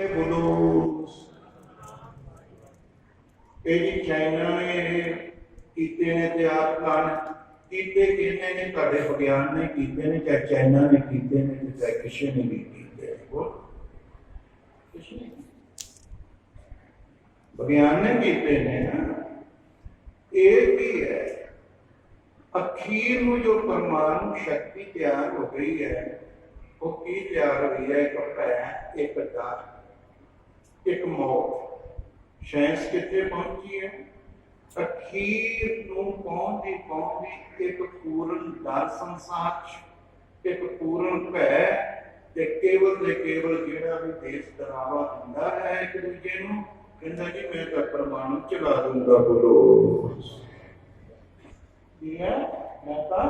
बोलो जी चाइना ने कीते ने ते आप कान कीते किने ने तुहाडे विज्ञान ने कीते ने चाहे चाइना ने कीते ने चाहे किसी ने भी कीते विज्ञान ने कीते ने एक ही है अखीर में जो परमाणु शक्ति तैयार हो गई है वो की तैयार हुई है एक भै एक डर एक मौत साइंस कितने पहुंची है अखीर पहुंचती एक पूर्ण डर संसार एक पूर्ण भै ते केवल जेड़ा भी देश डरावा दिंदा है एक दूजे नूं कहंदा जी मैं तो परमाणु चला दूंगा बोलो मैं तो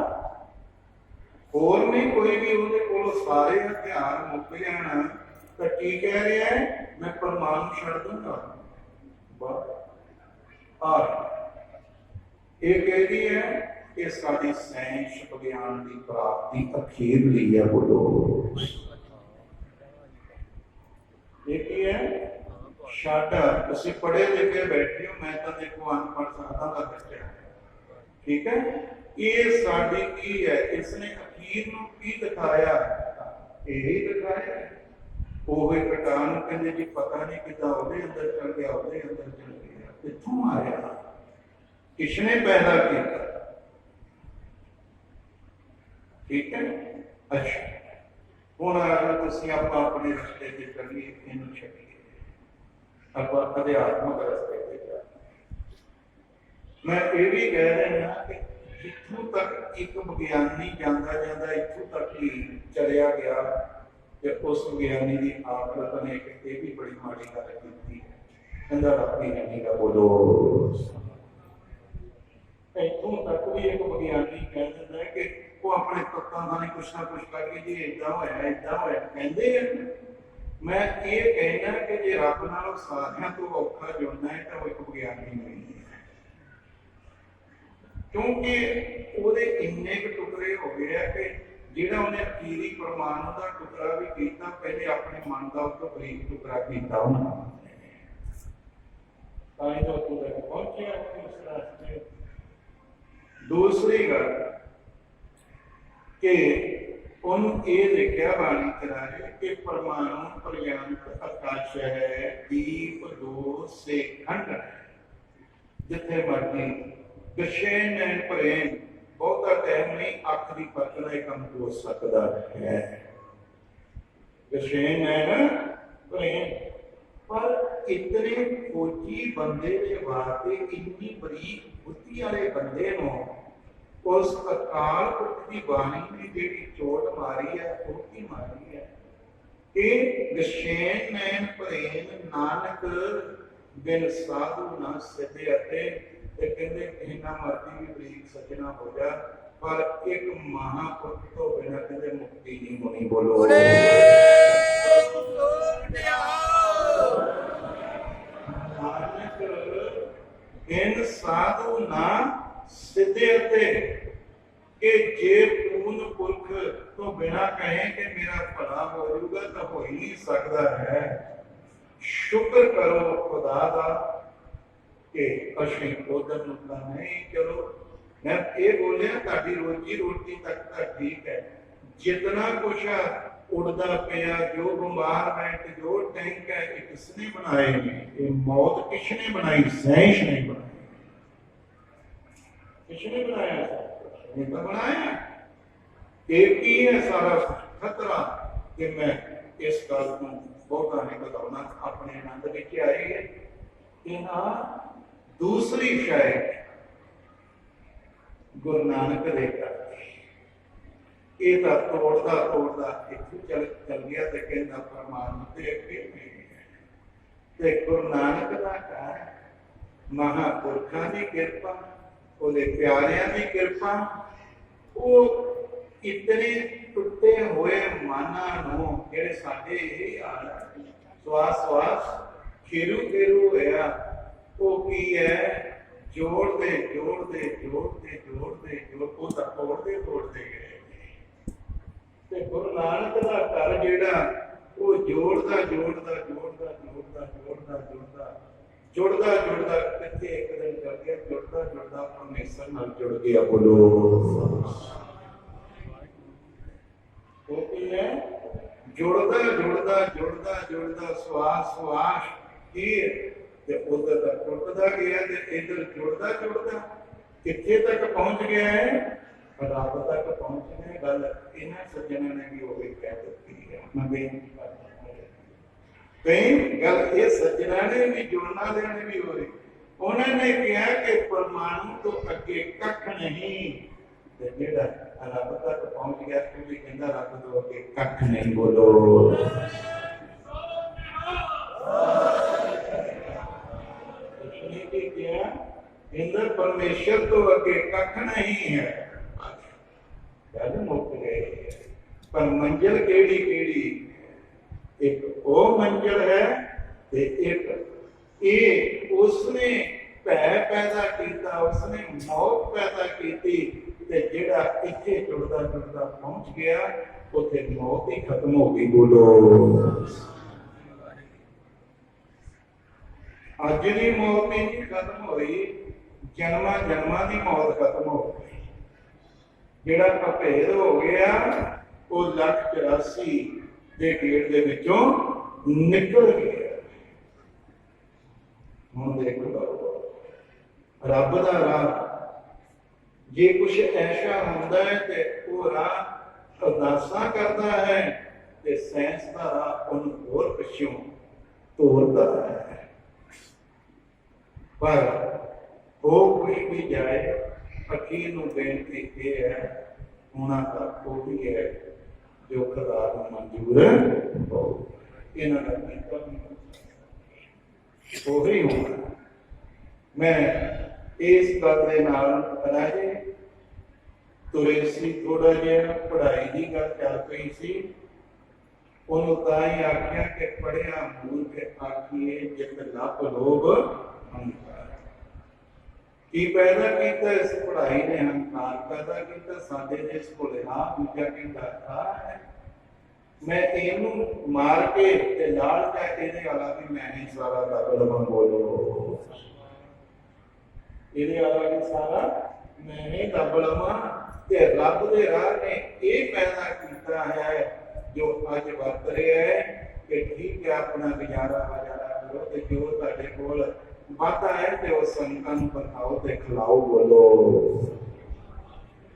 होर नहीं कोई भी उहदे कोल सारे हथियार मुक जाण तो की कह रहा है मैं परमाणु छड़ दूंगा और ये कह रही है कि साडी साइंस विज्ञान की प्राप्ति अखीर ली है बोलो एक ही है साडा तुसीं पढ़े लिखे बैठे हो मैं तो देखो अनपढ़ सादा का बच्चा ठीक है ये साडी की है इसने अखीर नूं की दिखाया यही दिखाया ਉਹ ਕਟਾਨ ਕਹਿੰਦੇ ਜੀ ਪਤਾ ਨਹੀਂ ਕਿੱਦਾਂ ਉਹਦੇ ਅੰਦਰ ਚਲ ਗਿਆ ਉਹਦੇ ਅੰਦਰ ਚਲ ਗਿਆ ਕਿੱਥੋਂ ਆਇਆ ਕਿਸਨੇ ਪੈਦਾ ਕੀਤਾ ਠੀਕ ਹੈ ਅੱਛਾ ਹੁਣ ਤੁਸੀਂ ਆਪਾਂ ਆਪਣੇ ਰਸਤੇ ਤੇ ਚੱਲੀਏ ਇਹਨੂੰ ਛੱਡੀਏ ਆਪਾਂ ਅਧਿਆਤਮਕ ਰਸਤੇ ਤੇ ਚੱਲੀਏ ਮੈਂ ਇਹ ਵੀ ਕਹਿ ਰਿਹਾ ਕਿ ਜਿੱਥੋਂ ਤੱਕ ਇੱਕ ਵਿਗਿਆਨੀ ਜਾਂਦਾ ਜਾਂਦਾ ਇੱਥੋਂ ਤੱਕ ਹੀ ਚਲਿਆ ਗਿਆ ਤੇ ਉਸ ਵਿਗਿਆਨੀ ਦੀ ਆਖਰਤ ਨੇ ਇਹ ਵੀ ਬੜੀ ਮਾੜੀ ਗੱਲ ਕੀਤੀ ਕਹਿੰਦਾ ਰੱਬੀ ਨਹੀਂ ਦਾ ਬੋਲੋ ਇੱਥੋਂ ਤੱਕ ਵੀ ਇੱਕ ਵਿਗਿਆਨੀ ਕਹਿ ਦਿੰਦਾ ਹੈ ਕਿ ਉਹ ਆਪਣੇ ਤੱਤਾਂ ਦਾ ਨਹੀਂ ਕੁਛ ਨਾ ਕੁਛ ਕਰਕੇ ਜੀ ਏਦਾਂ ਹੋਇਆ ਕਹਿੰਦੇ ਆ ਮੈਂ ਇਹ ਕਹਿਣਾ ਕਿ ਜੇ ਰੱਬ ਨਾਲੋਂ ਸਾਰਿਆਂ ਤੋਂ ਔਖਾ ਜੁੜਨਾ ਹੈ ਤਾਂ ਉਹ ਇੱਕ ਵਿਗਿਆਨੀ ਨਹੀਂ ਹੈ ਕਿਉਂਕਿ ਉਹਦੇ ਇੰਨੇ ਕੁ ਟੁਕੜੇ ਹੋ ਗਏ ਆ ਕਿ ਜਿਹੜਾ ਉਹਨੇ ਅਖੀਰੀ ਪਰਮਾਣੂ ਦਾ ਟੁਕੜਾ ਵੀ ਕੀਤਾ ਪਹਿਲੇ ਆਪਣੇ ਮਨ ਦਾ ਉਸ ਤੋਂ ਬਰੀਕ ਟੁਕੜਾ ਕੀਤਾ ਉਹਨਾਂ ਤਾਂ ਇਹ ਤੋਂ ਤੱਕ ਪਹੁੰਚਿਆ ਉਸ ਰਾਸਤੇ ਦੂਸਰੀ ਗੱਲ ਕਿ ਉਹਨੂੰ ਇਹ ਲਿਖਿਆ ਬਾਣੀ ਕਰਾਏ ਕਿ ਪਰਮਾਣੂ ਪਰਯੰਤ ਆਕਾਸ਼ ਹੈ ਦੀਪ ਦੋ ਸੇ ਖੰਡ ਜਿੱਥੇ ਮਰਜੀ ਵਿਸ਼ੇ ਨੇ ਪ੍ਰੇਮ ਬਹੁਤਾ ਟਾਈਮ ਨਹੀਂ ਅੱਖ ਦੀ ਪਰਖ ਦਾ ਇਹ ਕੰਮ ਹੋ ਸਕਦਾ ਹੈ ਵਿਸ਼ੇਨ ਹੈ ਨਾ ਪ੍ਰੇਮ ਪਰ ਇਤਨੇ ਫੌਜੀ ਬੰਦੇ ਦੇ ਵਾਸਤੇ ਇੰਨੀ ਬਰੀਕ ਬੁੱਧੀ ਵਾਲੇ ਬੰਦੇ ਨੂੰ ਉਸ ਅਕਾਲ ਪੁਰਖ ਦੀ ਬਾਣੀ ਨੇ ਜਿਹੜੀ ਚੋਟ ਮਾਰੀ ਹੈ ਉਹ ਕੀ ਮਾਰੀ ਹੈ ਇਹ ਵਿਸ਼ੇਨ ਨੈਣ ਪ੍ਰੇਮ ਨਾਨਕ ਬਿਨ ਸਾਧੂ ਨਾ ਸਿੱਧੇ ਅਤੇ कहते इन्ना मर्जी भी बरीक सजना हो जा पर एक महापुरुष तो बिना कहते मुक्ति नहीं होनी बोलो इन साधु ना सिद्धे कि जे पूर्ण पुरख तो बिना कहे कि मेरा भला हो जाऊगा तो हो ही नहीं सकता है शुक्र करो खुदा का कि असीं उधर नुकता नहीं चलो मैं ये बोलिया ताड़ी रोजी रोटी तक तो ठीक है जितना कुछ उड़ता पिया जो बंबारमेंट जो टैंक है ये किसने बनाए ये मौत किसने बनाई साइंस नहीं बनाई किसने बनाया ये तो बनाया एक ही है सारा खतरा कि मैं इस गल को बहुता नहीं बताना अपने आनंद लेके आए है कि हाँ दूसरी शायद गुरु नानक दे करके ये तो तोड़ता इतू चल गया तो कहना परमात्मा ते अगे ते गुरु नानक का घर महापुरखा की कृपा ਉਹਦੇ प्यारियां की कृपा वो इतने टुटे हुए माना नूं जेड़े साडे ਇਹ हाल श्वास श्वास खेरू खेरू होया वो की है जोड़ते वो तोड़ते गए गुरु नानक का घर जेड़ा वो जोड़दा जुड़दा जुड़दा कितने एक दिन कर गया, जुड़दा जुड़दा परमेश्वर नाल जुड़ गया। बोलो वो की है, जुड़दा जुड़दा जुड़दा जुड़दा श्वास श्वास की उधर तक टुटदा गया, इधर जुड़दा जुड़दा कितने तक पहुंच गया है, रब तक पहुंच गया। गल इन्हां सज्जनों ने भी वही कह दी है। मैं बेनती करता कई गल ये सज्जना ने भी जुड़ना देने भी हो रही, उन्होंने कहा कि परमाणु तो अगे कख नहीं, जेड़ा रब तक पहुंच गया तो भी कहता रब तो अगे कख नहीं। बोलो इंद्र परमेश्वर तो अगे कख नहीं है। गल मुक गई, पर मंजिल केड़ी केड़ी, एक वो मंजिल है ते एक उसने भै पैदा किया, उसने मौत पैदा की ते जेड़ा इत्थे जुड़दा जुड़दा पहुंच गया उथे मौत ही खत्म हो गई। बोलो अज की मौत ही नहीं खत्म हुई, जन्मा जन्मा की मौत खत्म हो गई। जेड़ा भभेद हो गया वो 184 ਦੇ ਗੇਟ ਦੇ ਵਿੱਚੋਂ ਨਿਕਲ ਗਿਆ। ਹੁਣ ਦੇਖੋ ਰੱਬ ਦਾ ਰਾਹ ਜੇ ਕੁਛ ਐਸਾ ਹੁੰਦਾ ਹੈ ਤੇ ਉਹ ਰਾਹ ਅਰਦਾਸਾਂ ਕਰਦਾ ਹੈ ਤੇ ਸਾਇੰਸ ਦਾ ਰਾਹ ਉਹਨੂੰ ਹੋਰ ਪਿੱਛੋਂ ਤੋੜਦਾ ਹੈ। ਪਰ ਹੋ ਕੁਛ ਵੀ ਜਾਏ, ਅਖੀਰ ਨੂੰ ਬੇਨਤੀ ਇਹ ਹੈ, ਉਹਨਾਂ ਦਾ ਉਹ ਵੀ ਹੈ जो खुदा को मंजूर हो। इन्हां दा ओही होना। मैं इस गल दे नाल राजे तुरे सी, थोड़ा जिहा पढ़ाई की गल चल पई सी, उन्होंने तां ही आखिया कि पढ़िया मूर्ख आखिए जित लभ लोभ अहंकार। की पैदा किया इस पढ़ाई ने अहंकार पैदा किया साडे जिस कोले आ दूजा कहंदा था है, मैं इनू मार के ते लाल कह इहदे वाला भी मैं ही सारा दब लवां। बोलो इहदे वाला भी सारा मैं ही दब लवां ते रब दे राह ने यह पैदा किया है जो अज वरत रहा है कि ठीक है अपना गुजारा वजारा करो ते जो तुहाडे कोल वादा है तो उस संतां नूं बखाओ ते खिलाओ। बोलो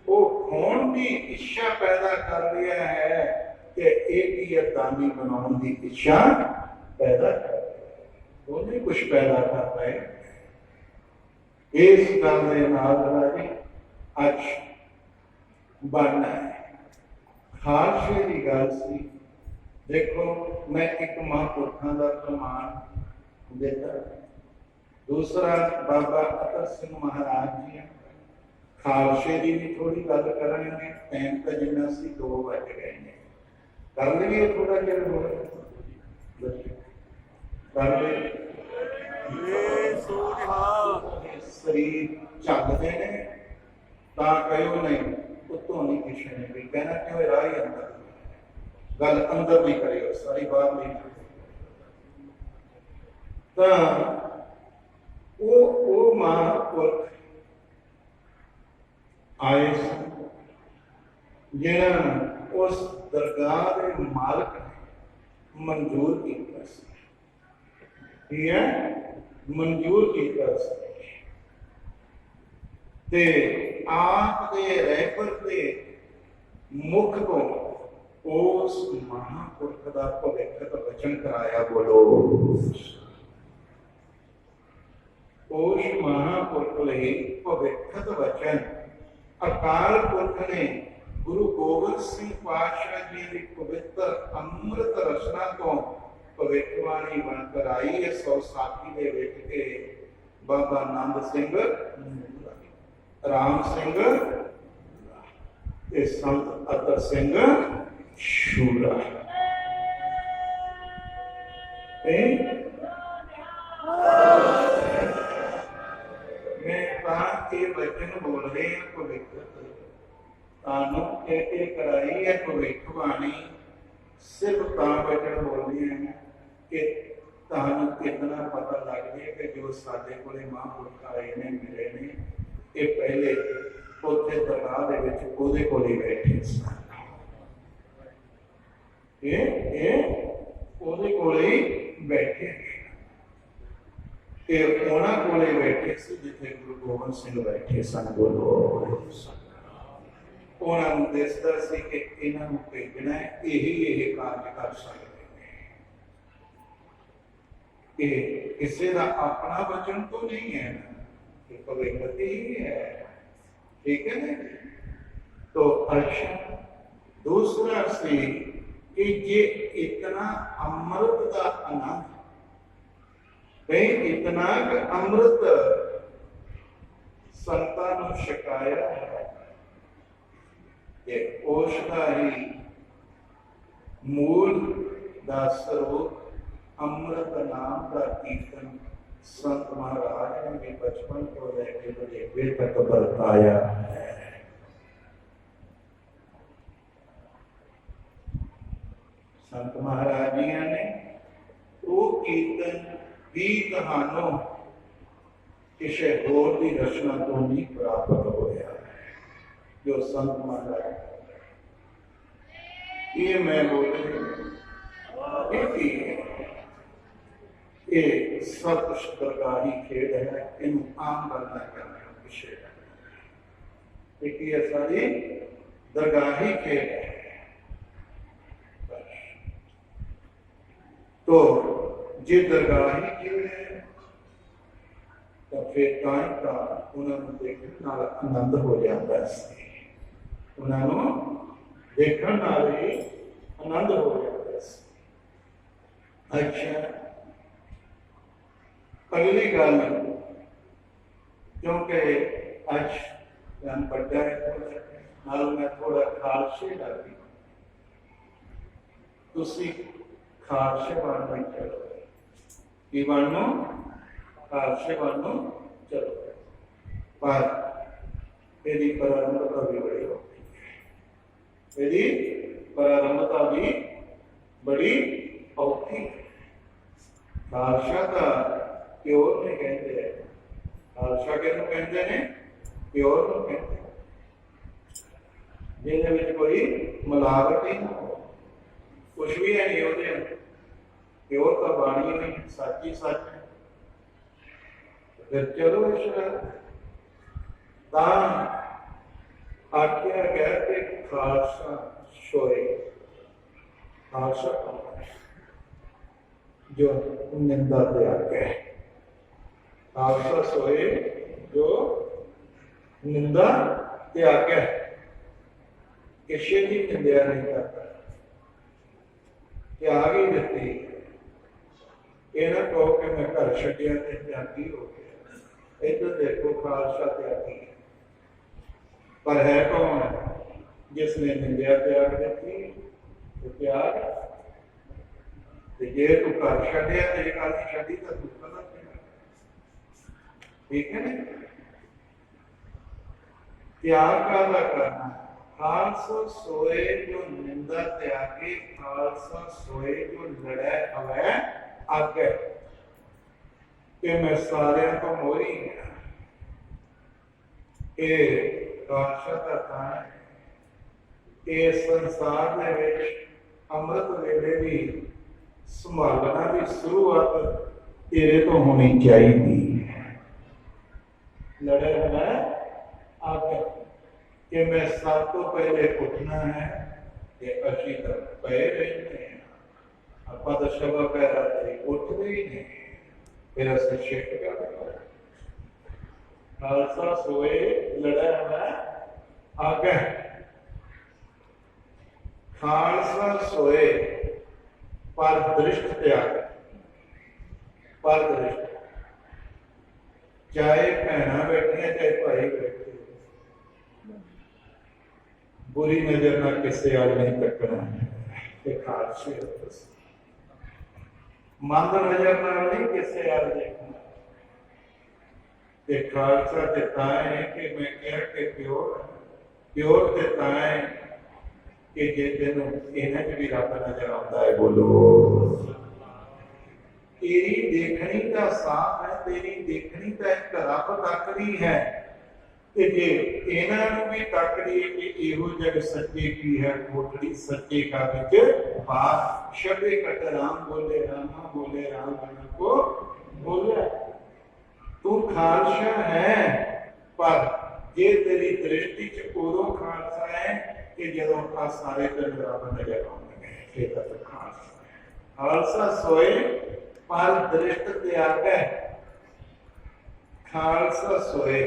वो होण की इच्छा पैदा कर रहा है कि एक ही दानी बनाने की इच्छा पैदा कर, दोनों कुछ पैदा कर रहे। इस गल दे नाल राजी अज बनना है खालसे की गल सी। देखो मैं एक महापुरखों का प्रमाण देता, दूसरा बाबा अतर सिंह महाराज जी खालसे की भी थोड़ी गल करेंगे। टाइम तो जिन्ना सी 2 बज गए हैं, कर लेंगे थोड़ा चिर हो शरीर चलते हैं कहो नहीं उतों नहीं किसी ने भी कहना कि राह ही अंदर गल अंदर नहीं करियो, सारी बात नहीं। वो महापुरख आए जिन्होंने उस दरगाह के मालिक ने मंजूर किया, मंजूर किया ते आप दे रहबर के मुख को उस महापुरख का भविख वचन कराया। बोलो उस महापुरख लई भविखत वचन अकाल पुरख ने गुरु गोबिंद सिंह पातशाह जी की पवित्र अमृत रचना तो भविष्यवाणी बनकर आई है। 100 साखी दे विच के बाबा नंद सिंह, राम सिंह ते संत अतर सिंह शूरा। मैं वचन बोल रहे हैं भविष्य कराई है भविष्यवाणी सिर्फ वचन बोल रहे हैं कि ਤੁਹਾਨੂੰ ਕਿਤਨਾ ਪਤਾ ਲੱਗ ਜਾਏ ਕਿ ਜੋ ਸਾਡੇ ਕੋਲੇ ਮਹਾਂਪੁਰਖ ਆਏ ਨੇ ਮਿਲੇ ਨੇ ਇਹ ਪਹਿਲੇ ਉੱਥੇ ਦਰਗਾਹ ਦੇ ਵਿੱਚ ਉਹਦੇ ਕੋਲ ਹੀ ਬੈਠੇ ਸਨ। ਇਹ ਉਹਦੇ ਕੋਲ ਹੀ ਬੈਠੇ ਤੇ ਉਹਨਾਂ ਕੋਲੇ ਬੈਠੇ ਸੀ ਜਿੱਥੇ ਗੁਰੂ ਗੋਬਿੰਦ ਸਿੰਘ ਬੈਠੇ ਸਨ। ਬੋਲੋ। ਉਹਨਾਂ ਨੂੰ ਦੱਸਦਾ ਸੀ ਕਿ ਇਹਨਾਂ ਨੂੰ ਭੇਜਣਾ ਹੈ, ਇਹ ਕਾਰਜ ਕਰ ਸਕਦੇ ਨੇ। ਇਹ ਕਿਸੇ ਦਾ ਆਪਣਾ ਵਚਨ ਤੋਂ ਨਹੀਂ ਹੈ, ਇਹ ਭਗਵਤੀ ਹੀ ਹੈ। ठीक है ना। तो अच्छा दूसरा से कि ये इतना अमृत का आनंद भाई इतना अमृत संतां नूं छकाया है कि उसका ही मूल दा स्वरूप अमृत नाम का कीर्तन संत महाराज ने भी बचपन को लेकर बुढ़ेपे तक बरताया है। संत महाराज जी ने वो कीर्तन भी कहानों किसी होर की रचना तो नहीं प्राप्त होया जो संत महाराज ये मैं बोले ये सब कुछ दरगाही खेड है, इन आम करना करना विषय है। एक ये सारी दरगाही खेड है। तो जे दरगाही खेड है तो फिर टाइम का उन्होंने देखने नाल आनंद हो जाता है, उन्होंने देखने नाल ही आनंद हो जाता है। अच्छा अगली गल क्योंकि अज मैं बड़ा है मैं थोड़ा खालसे लगी तुसी खालसे बनना चलो कि बनो खालसे बनो चलो पर यदि प्रारंभता भी बड़ी होती है, यदि प्रारंभता भी बड़ी औखी है। खालसा का प्योर नहीं कहते हैं, खालसा किहनूं कहते हैं प्योर नूं कहते हैं जिहदे विच कोई मिलावट ही ना हो, कुछ भी है नहीं होते प्योर तो बाणी नहीं सच ही सच है। फिर चलो इस आख्या गया कि खालसा सोए, खालसा जो निंदा त्याग है, खालसा सोए जो निंदा त्याग है, किसी की निंदा नहीं करता, त्याग ही देती। ये ना कहो कि मैं घर छड्डिया ते त्यागी हो गया, इधर देखो खालसा त्यागी है, पर है कौन जिसने निंदा त्याग देती तो त्याग जे तू घर छड्डिया ते गल नहीं छड्डी तो तू गलत है। ठीक है ना। त्याग का करना खालसा सोए जो निंदा त्यागे, खालसा सोए जो लड़े हवे आगे कि मैं सारे तो मोरी गया। ये खालसा का था ये संसार में अमृत वेले भी संभालना भी शुरुआत तेरे तो होनी चाहिए। लड़े है आगे कि मैं सब तो पहले उठना है कि असी तक पे रहते हैं, आप तो शवा पैरा उठते ही नहीं, फिर असं शिफ्ट कर खालसा सोए लड़ा है आगे, खालसा सोए पर दृष्ट त्याग, पर दृष्ट चाहे भैन बैठिया चाहे भाई बैठे, बुरी नजर ना किसी वाल नहीं तकना, खालसे मंद नजर ना नहीं किसी वाल देखना। खालसा देता है कि मैं क्या कि प्योर प्योर देता है कि जे तेनों इन्हां च भी रब नजर आता है। बोलो तेरी देखनी का साथ है, तेरी देखनी का एक रब तकनी है। ते जे इन्हां नूं भी तक लईए कि इहो जग सच्चे की है कोठड़ी, सच्चे का विच बात। शबे कट राम बोले रामा बोले राम मन को बोले। तू खालसा है, पर जे तेरी दृष्टि च उदों खालसा है कि जदों आ सारे दिन रब नजर आउणगे, फिर तू खालसा है। खालसा सोए पर दृष्ट त्याग है। खालसा सोए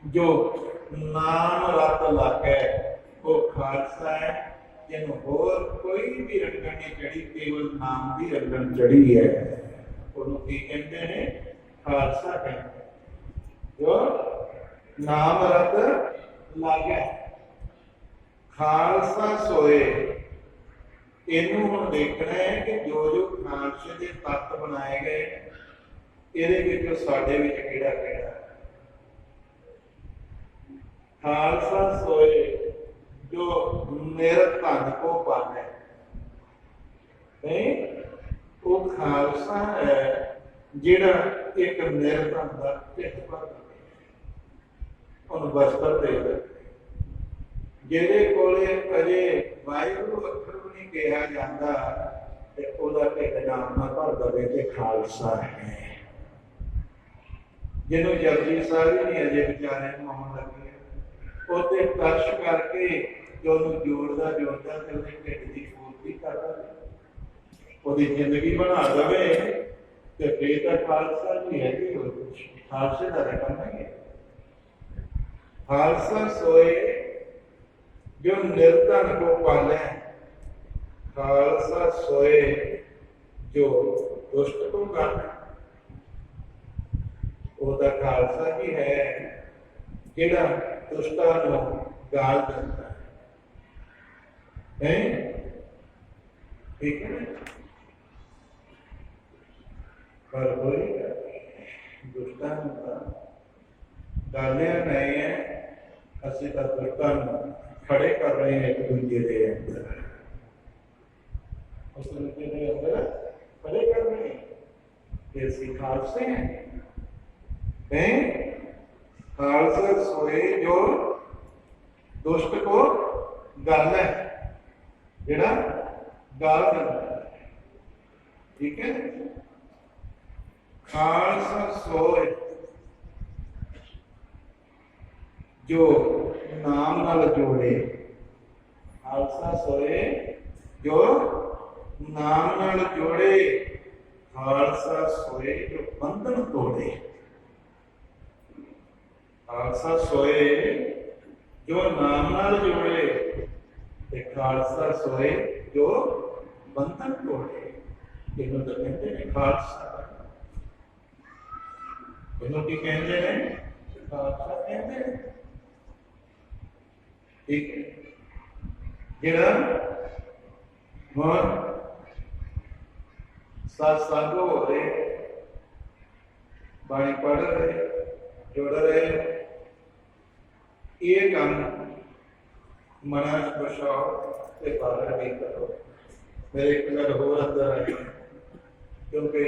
जो नाम रत लागे वो खालसा है। जिन्हों होर कोई भी रंगन नहीं चढ़ी, केवल नाम की रंगन चढ़ी है, उन्होंने की कहते हैं? खालसा कहते। जो नाम रत लागे खालसा सोए। इनू हम देखना है कि जो जो खालसे के तत्त बनाए गए ये साडे विच किहड़ा किहड़ा है। खालसा सोए जो निरधन को पाने, नहीं वो खालसा है जिहड़ा एक निरधन का ढिड भर उन्हें वस्त्र दे दे। जिहदे कोले अजे वाहिगुरू अखर भी नहीं कहा जाता ते ओहदा ढिड नाम ना भर दवे ते खालसा है। जिन्हों जपजी साहिब ही नहीं अजे बेचारे आउण लगी उसे तरश करके जो जोड़ता जोड़ता तो ढिड की पूर्ति कर दे, जिंदगी बना दे तो फिर तो खालसा जी है कि खालसे का रकम नहीं है। खालसा सोए जो निर्धन को पाले, खालसा सोए जो दुष्ट को गाने। वह खालसा जी है जिहड़ा दुष्टा नूं गाल दिंदा है। ठीक है, पर होई दुष्टा नूं गालियां नहीं है। असीं तां दुष्टा नूं खड़े कर रहे हैं एक दूजे के अंदर, उस दूजे के अंदर खड़े कर रहे हैं। ये असीं खालसे हैं। खालसा सोए जो दुष्ट को गल है, जेड़ा गाल दिंदा है। ठीक है, खालसा सोए जो नाम नाल जोड़े। खालसा सोए जो नाम नाल जोड़े, खालसा सोए जो बंधन तोड़े। खालसा सोए जो नाम नाल जोड़े ते खालसा सोए जो बंधन तोड़े। इन्हों तो कहते हैं खालसा। इन्हों की कहते हैं? खालसा कहते हैं। ठीक है, जिहड़ा मन सत्संग हो रहे, बाणी पढ़ रहे, जुड़ रहे, ये काम मन बचाओ ते बाहर भी करो। मेरे एक गल होर अंदर आई, क्योंकि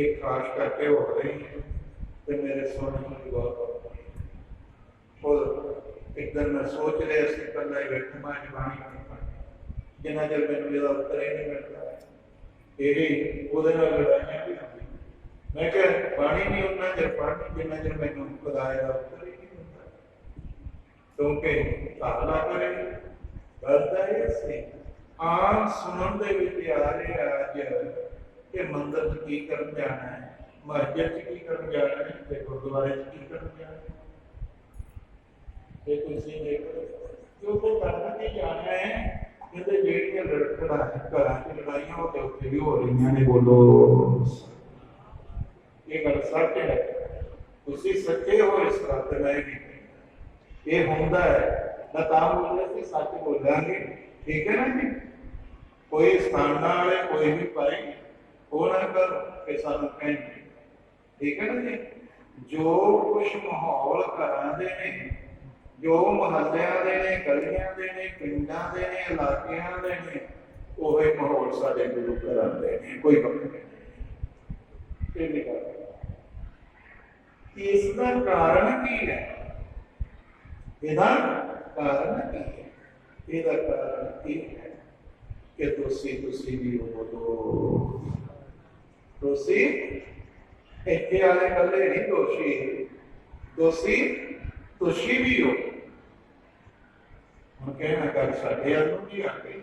एक खास करके हो रही है तो मेरे सुनने में बहुत और एक दिन मैं सोच रहा सी कल बैठे मैं जबानी नहीं पढ़ी जिन्ना चर मैं उत्तर ही नहीं मिलता। यही वो लड़ाइया भी होंगी। मैं क्या बाणी नहीं उन्ना चर पढ़नी जिन्ना चर मैनू खुदाए का उत्तर ही नहीं मिलता, क्योंकि ताला करे गलता ये सी आम सुनन दे विच आ रहे अज कि मंदिर च की करन जाना है, मस्जिद च की करन जाना है, ते गुरुद्वारे च की करन जाना है। जो करना नहीं जाना है, कहते जेड़ियां घर लड़ाइयां होते उत्थे भी हो रही ने। बोलो ये गल सच है, तुसी सच्चे हो इस बात मैं भी ये होंदा है ना तां बोले कि सच बोलांगे। ठीक है ना जी, कोई स्थान वाले कोई भी पाए वो ना कर के सानू कहेंगे। ठीक है ना जी, जो कुछ माहौल घरां दे ने, जो महल्लियां दे ने, गलियां दे ने, पिंडां दे ने, इलाकियां दे ने, ओहे माहौल साडे गुरु घरां दे ने, कोई वक्त नहीं। ਇਹ ਵੀ ਗੱਲ ਇਸ ਦਾ ਕਾਰਨ ਕੀ ਹੈ? ਇਹਦਾ ਕਾਰਨ ਕੀ ਹੈ? ਇਹਦਾ ਕਾਰਨ ਇਹ ਹੈ ਕਿ ਤੁਸੀਂ ਵੀ ਹੋ ਤੁਸੀਂ ਇੱਥੇ ਵਾਲੇ ਇਕੱਲੇ ਨਹੀਂ ਤੁਸੀਂ ਵੀ ਹੋ। ਹੁਣ ਕਹਿਣਾ ਕਰ ਸਾਡੇ ਵੱਲ ਨੂੰ ਵੀ ਆ ਗਈ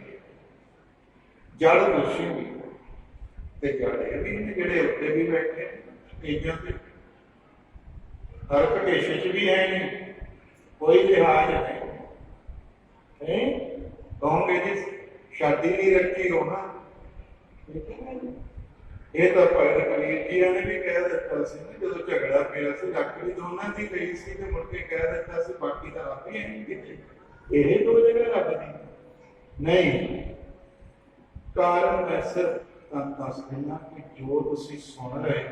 ਜੜ ਤੁਸੀਂ ਵੀ ਹੋ ਤੇ ਜੜੇ ਵੀ ਨੇ ਜਿਹੜੇ ਉੱਤੇ ਵੀ ਬੈਠੇ ਸਟੇਜਾਂ ਤੇ ਹਰ ਪ੍ਰਦੇਸ਼ ਚ ਵੀ ਹੈ ਨਹੀਂ ਕੋਈ ਲਿਹਾਜ਼ ਨਹੀਂ ਕਹੋਗੇ ਜੀ ਸ਼ਾਦੀ ਨਹੀਂ ਰੱਖੀ ਹੋਣਾ ਇਹ ਤਾਂ ਭਾਈ ਕਬੀਰ ਜੀ ਨੇ ਵੀ ਕਹਿ ਦਿੱਤਾ ਸੀ ਨਾ ਜਦੋਂ ਝਗੜਾ ਪਿਆ ਸੀ ਲੱਕੜੀ ਦੋਨਾਂ ਦੀ ਗਈ ਸੀ ਤੇ ਮੁੜ ਕੇ ਕਹਿ ਦਿੱਤਾ ਸੀ ਬਾਕੀ ਤਾਂ ਆਪੇ ਹੈ ਨਹੀਂ ਕਿਤੇ ਇਹ ਦੋ ਜਗ੍ਹਾ ਰੱਬ ਦੀ ਨਹੀਂ। ਕਾਰਨ ਮੈਂ ਸਿਰਫ ਤੁਹਾਨੂੰ ਦੱਸ ਦਿੰਦਾ ਕਿ ਜੋ ਤੁਸੀਂ ਸੁਣ ਰਹੇ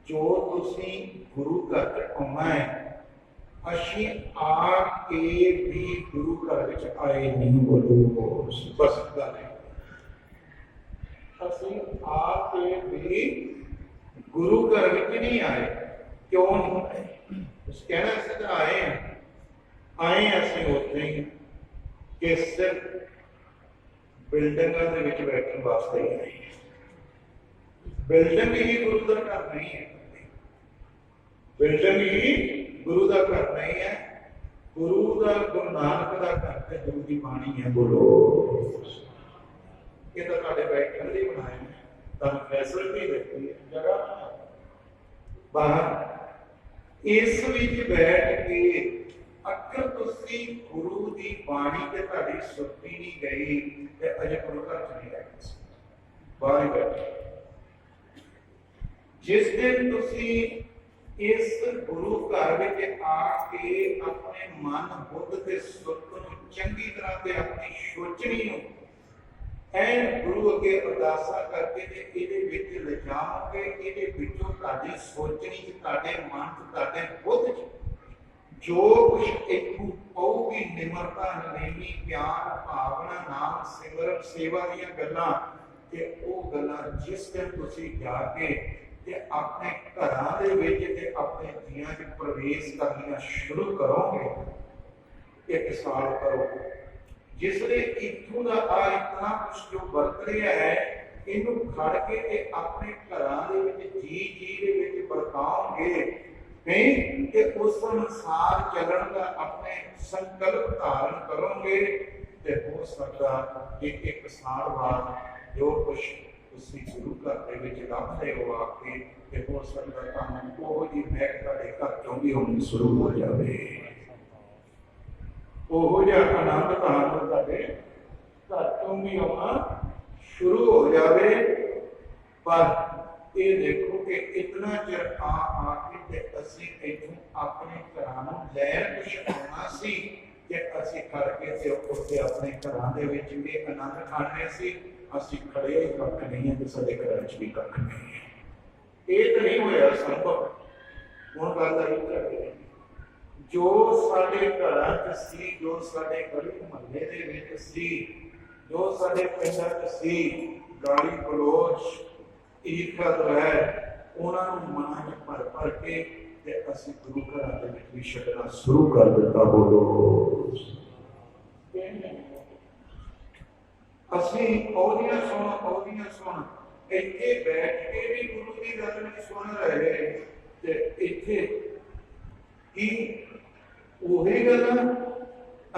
ਜੋ ਤੁਸੀਂ ਗੁਰੂ ਘਰ ਚ ਆਉਣਾ ਹੈ ਅਸੀਂ ਆ ਕੇ ਵੀ ਗੁਰੂ ਘਰ ਵਿੱਚ ਆਏ ਨਹੀਂ ਬੋਲੋ ਬਸ ਗੱਲ ਹੈ ਅਸੀਂ ਆ ਕੇ ਵੀ ਗੁਰੂ ਘਰ ਵਿੱਚ ਨਹੀਂ ਆਏ। ਕਿਉਂ ਨਹੀਂ ਆਏ? ਉਸ ਕਹਿਣਾ ਅਸੀਂ ਤਾਂ ਆਏ ਅਸੀਂ ਉੱਥੇ ਹੀ ਕਿ ਸਿਰਫ ਬਿਲਡਿੰਗਾਂ ਦੇ ਵਿੱਚ ਬੈਠਣ ਵਾਸਤੇ ਹੀ ਆਏ। ਬਿਲਡਿੰਗ ਹੀ ਗੁਰੂ ਦਾ ਘਰ ਨਹੀਂ ਹੈ। ਬਿਲਡਿੰਗ ਹੀ ਗੁਰੂ ਦਾ ਘਰ ਨਹੀਂ ਹੈ। ਗੁਰੂ ਨਾਨਕ ਦਾ ਘਰ ਤੇ ਗੁਰੂ ਦੀ ਬਾਣੀ ਹੈ। ਬੋਲੋ ਇਹ ਤਾਂ ਤੁਹਾਡੇ ਬੈਠਣ ਲਈ ਬਣਾਇਆ ਹੈ ਤੁਹਾਨੂੰ ਫੈਸਿਲਿਟੀ ਦਿੱਤੀ ਹੈ ਜਗ੍ਹਾ ਬਾਹਰ ਇਸ ਵਿੱਚ ਬੈਠ ਕੇ ਅਗਰ ਤੁਸੀਂ ਗੁਰੂ ਦੀ ਬਾਣੀ ਤੇ ਤੁਹਾਡੀ ਸੁਰਤੀ ਨਹੀਂ ਗਈ ਤੇ ਅਜੇ ਗੁਰੂ ਘਰ ਚ ਨਹੀਂ ਆਏ ਬਾਹਰ ਹੀ ਬੈਠੇ। ਜਿਸ ਦਿਨ ਤੁਸੀਂ ਇਸ ਗੁਰੂ ਘਰ ਵਿੱਚ ਆ ਕੇ ਆਪਣੇ ਮਨ ਬੁੱਧ ਤੇ ਸੁਰਤ ਨੂੰ ਚੰਗੀ ਤਰ੍ਹਾਂ ਤੇ ਆਪਣੀ ਸੋਚਣੀ ਨੂੰ ਐਨ ਗੁਰੂ ਅੱਗੇ ਅਰਦਾਸਾਂ ਕਰਕੇ ਤੇ ਇਹਦੇ ਵਿੱਚ ਲਿਜਾਓਗੇ ਇਹਦੇ ਵਿੱਚੋਂ ਤੁਹਾਡੀ ਸੋਚਣੀ ਚ ਤੁਹਾਡੇ ਮਨ ਚ ਤੁਹਾਡੇ ਬੁੱਧ ਚ ਜੋ ਕੁਛ ਇੱਥੋਂ ਪਊਗੀ ਨਿਮਰਤਾ ਨੇਮੀ ਪਿਆਰ ਭਾਵਨਾ ਨਾਮ ਸਿਮਰਨ ਸੇਵਾ ਦੀਆਂ ਗੱਲਾਂ ਤੇ ਉਹ ਗੱਲਾਂ ਜਿਸ ਦਿਨ ਤੁਸੀਂ ਜਾ ਕੇ ਤੇ ਆਪਣੇ ਘਰਾਂ ਦੇ ਵਿੱਚ ਤੇ ਆਪਣੇ ਜੀਆਂ ਚ ਪ੍ਰਵੇਸ਼ ਕਰਨੀਆਂ ਸ਼ੁਰੂ ਕਰੋਗੇ 1 ਸਾਲ ਕਰੋ ਜਿਸ ਦੇ ਇੱਥੋਂ ਦਾ ਇਤਨਾ ਕੁਛ ਜੋ ਵਰਤ ਰਿਹਾ ਹੈ ਇਹਨੂੰ ਖੜ ਕੇ ਤੇ ਆਪਣੇ ਘਰਾਂ ਦੇ ਵਿੱਚ ਜੀ ਦੇ ਵਿੱਚ ਵਰਤਾਓਗੇ ਨਹੀਂ ਤੇ ਉਸ ਅਨੁਸਾਰ ਚੱਲਣ ਦਾ ਆਪਣੇ ਸੰਕਲਪ ਧਾਰਨ ਕਰੋਗੇ ਤੇ ਹੋ ਸਕਦਾ ਕਿ 1 ਸਾਲ ਬਾਅਦ ਜੋ ਕੁਛ ਤੁਸੀਂ ਗੁਰੂ ਘਰ ਦੇ ਵਿੱਚ ਲੱਭਦੇ ਹੋ ਆ ਕੇ ਤੇ ਹੋ ਸਕਦਾ ਤੁਹਾਨੂੰ ਉਹ ਜਿਹੀ ਮਹਿਕ ਤੁਹਾਡੇ ਘਰ ਚੋਂ ਵੀ ਹੋਣੀ ਸ਼ੁਰੂ ਹੋ ਜਾਵੇ। ਉਹੋ ਜਿਹਾ ਆਨੰਦ ਤੁਹਾਨੂੰ ਤੁਹਾਡੇ ਘਰ ਤੋਂ ਵੀ ਆਉਣਾ ਸ਼ੁਰੂ ਹੋ ਜਾਵੇ। ਪਰ ਇਹ ਦੇਖੋ ਕਿ ਇਤਨਾ ਚਿਰ ਆ ਕੇ ਤੇ ਅਸੀਂ ਇੱਥੋਂ ਆਪਣੇ ਘਰਾਂ ਨੂੰ ਲੈਣ ਕੁਛ ਆਉਣਾ ਸੀ ਕਿ ਅਸੀਂ ਖੜ ਕੇ ਤੇ ਉੱਥੇ ਆਪਣੇ ਘਰਾਂ ਦੇ ਵਿੱਚ ਵੀ ਆਨੰਦ ਖਾਣੇ ਸੀ। ਅਸੀਂ ਖੜੇ ਕੱਖ ਨਹੀਂ ਹੈ ਤੇ ਸਾਡੇ ਘਰਾਂ ਵਿੱਚ ਵੀ ਕੱਖ ਨਹੀਂ ਹੈ। ਇਹ ਤਾਂ ਨਹੀਂ ਹੋਇਆ ਸੰਭਵ। ਹੁਣ ਗੱਲ ਆਈ ਤੁਹਾਡੇ ਜੋ ਸਾਡੇ ਘਰਾਂ ਚ ਸੀ ਜੋ ਸਾਡੇ ਗਲੀ ਮੁਹੱਲੇ ਦੇ ਵਿੱਚ ਸੀ ਜੋ ਸਾਡੇ ਪਿੰਡਾਂ ਚ ਸੀ ਗਾਲੀ ਗਲੋਚ ਈਰਖਾ ਦੁਆਰ ਉਹਨਾਂ ਨੂੰ ਮਨਾਂ ਚ ਭਰ ਕੇ ਤੇ ਅਸੀਂ ਗੁਰੂ ਘਰਾਂ ਦੇ ਵਿੱਚ ਵੀ ਛੱਡਣਾ ਸ਼ੁਰੂ ਕਰ ਦਿੱਤਾ। ਬੋਲੋ ਅਸੀਂ ਉਹਦੀਆਂ ਸੁਣ ਇੱਥੇ ਬੈਠ ਕੇ ਵੀ ਗੁਰੂ ਦੀ ਗੱਲ ਨਹੀਂ ਸੁਣ ਰਹੇ ਤੇ ਇੱਥੇ ਕੀ ਉਹੀ ਗੱਲਾਂ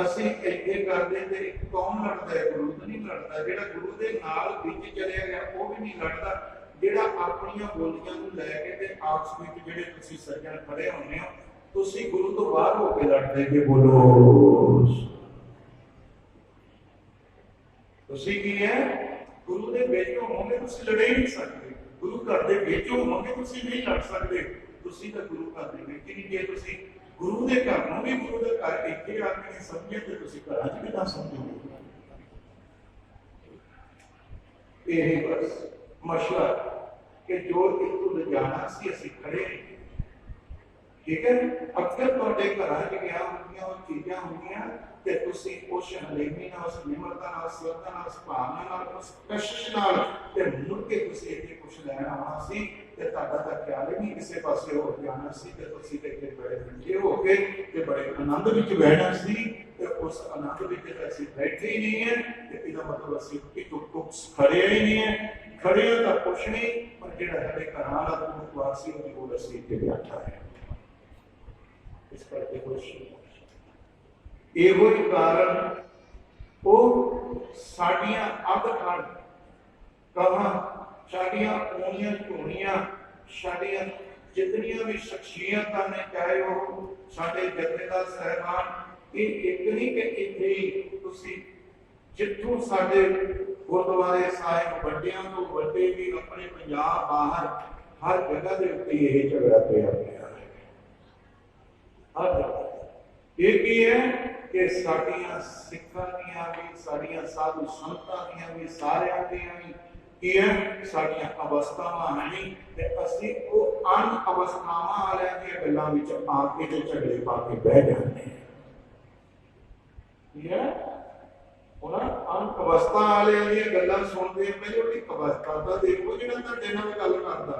ਅਸੀਂ ਇੱਥੇ ਕਰਦੇ ਤੇ ਕੌਣ ਲੜਦਾ ਹੈ? ਗੁਰੂ ਤਾਂ ਨਹੀਂ ਲੜਦਾ। ਜਿਹੜਾ ਗੁਰੂ ਦੇ ਨਾਲ ਵਿੱਚ ਚਲਿਆ ਗਿਆ ਉਹ ਵੀ ਨਹੀਂ ਲੜਦਾ। ਜਿਹੜਾ ਆਪਣੀਆਂ ਬੋਲੀਆਂ ਨੂੰ ਲੈ ਕੇ ਤੇ ਆਪਸ ਵਿੱਚ ਜਿਹੜੇ ਤੁਸੀਂ ਸੱਜਣ ਖੜੇ ਹੁੰਦੇ ਹੋ ਤੁਸੀਂ ਗੁਰੂ ਤੋਂ ਬਾਹਰ ਹੋ ਕੇ ਲੜਦੇ ਕਿ ਬੋਲੋ ਤੁਸੀਂ ਕੀ ਹੈ ਗੁਰੂ ਦੇ ਵਿੱਚ ਹੋਵੋਗੇ ਤੁਸੀਂ ਲੜੇ ਨਹੀਂ ਸਕਦੇ। ਗੁਰੂ ਘਰ ਦੇ ਵਿੱਚ ਹੋਵੋਗੇ ਤੁਸੀਂ ਨਹੀਂ ਲੜ ਸਕਦੇ। ਤੁਸੀਂ ਤਾਂ ਗੁਰੂ ਘਰ ਦੇ ਵਿੱਚ ਨਹੀਂ। ਜੇ ਤੁਸੀਂ ਗੁਰੂ ਦੇ ਘਰ ਨੂੰ ਵੀ ਗੁਰੂ ਦਾ ਘਰ ਇੱਥੇ ਆ ਕੇ ਸਮਝੇ ਤੇ ਤੁਸੀਂ ਘਰਾਂ 'ਚ ਕਿੱਦਾਂ ਸਮਝੋਗੇ? ਇਹ ਬਸ ਮਸਲਾ ਕਿ ਜੋ ਇੱਥੋਂ ਲਿਜਾਣਾ ਸੀ ਅਸੀਂ ਖੜੇ ठीक है। अक्सर तुहाडे घरां च गया होंदियां वो चीज़ां होंदियां ते तुसीं उस हलेमी नाल, उस निमरता नाल, श्रद्धा नाल, उस भावना नाल, उस कशिश नाल ते मुड़ के तुसीं इत्थे कुछ लैण आउणा सी ते तुहाडा तां ख्याल ही नहीं किसी पासे हो जाना सी ते तुसीं ते इत्थे बड़े मंजे हो के ते बड़े आनंद विच बहना सी ते उस आनंद विच तां असीं बैठे ही नहीं है ते इहदा मतलब असीं टुक खड़े ही नहीं है। खड़े तां कुछ नहीं पर जिहड़ा साडे घरां दा दूर सी उहदी कोल असीं इत्थे बैठा है। इस करके कुछ ਇਹੋ ਹੀ ਕਾਰਨ ਉਹ ਸਾਡੀਆਂ ਅੱਧ ਖੜ ਕਹਾਂ ਸਾਡੀਆਂ ਪੂਰੀਆਂ ਝੋਲੀਆਂ ਸਾਡੀਆਂ ਜਿਤਨੀਆਂ ਵੀ ਸ਼ਖਸੀਅਤਾਂ ਨੇ ਚਾਹੇ ਉਹ ਸਾਡੇ ਜਥੇਦਾਰ ਸਾਹਿਬਾਨ ਇਹ ਇੱਕ ਨਹੀਂ ਕਿ ਇੱਥੇ ਹੀ ਤੁਸੀਂ ਜਿੱਥੋਂ ਸਾਡੇ ਗੁਰਦੁਆਰੇ ਸਾਹਿਬ ਵੱਡਿਆਂ ਤੋਂ ਵੱਡੇ ਵੀ ਆਪਣੇ ਪੰਜਾਬ ਬਾਹਰ ਹਰ ਜਗ੍ਹਾ ਦੇ ਉੱਤੇ ਇਹ ਝਗੜਾ ਪਿਆ ਹੈ। ਹਰ ਜਗ੍ਹਾ ਇਹ ਕੀ ਹੈ कि साड़ियां सिखां दियां भी साड़ियां साधु संतां दियां भी सारियां दियां भी की है साड़ियां अवस्थावां नहीं ते असीं वो अन अवस्थावां वालियां दी गल्लां विच आके ते झगड़े पा के बह जांदे हैं। ठीक है उन्हां अन अवस्था वालियां दी गल्लां सुनदे पहले उहदी अवस्था दा देखो जिहड़ा तुहाडे नाल गल करदा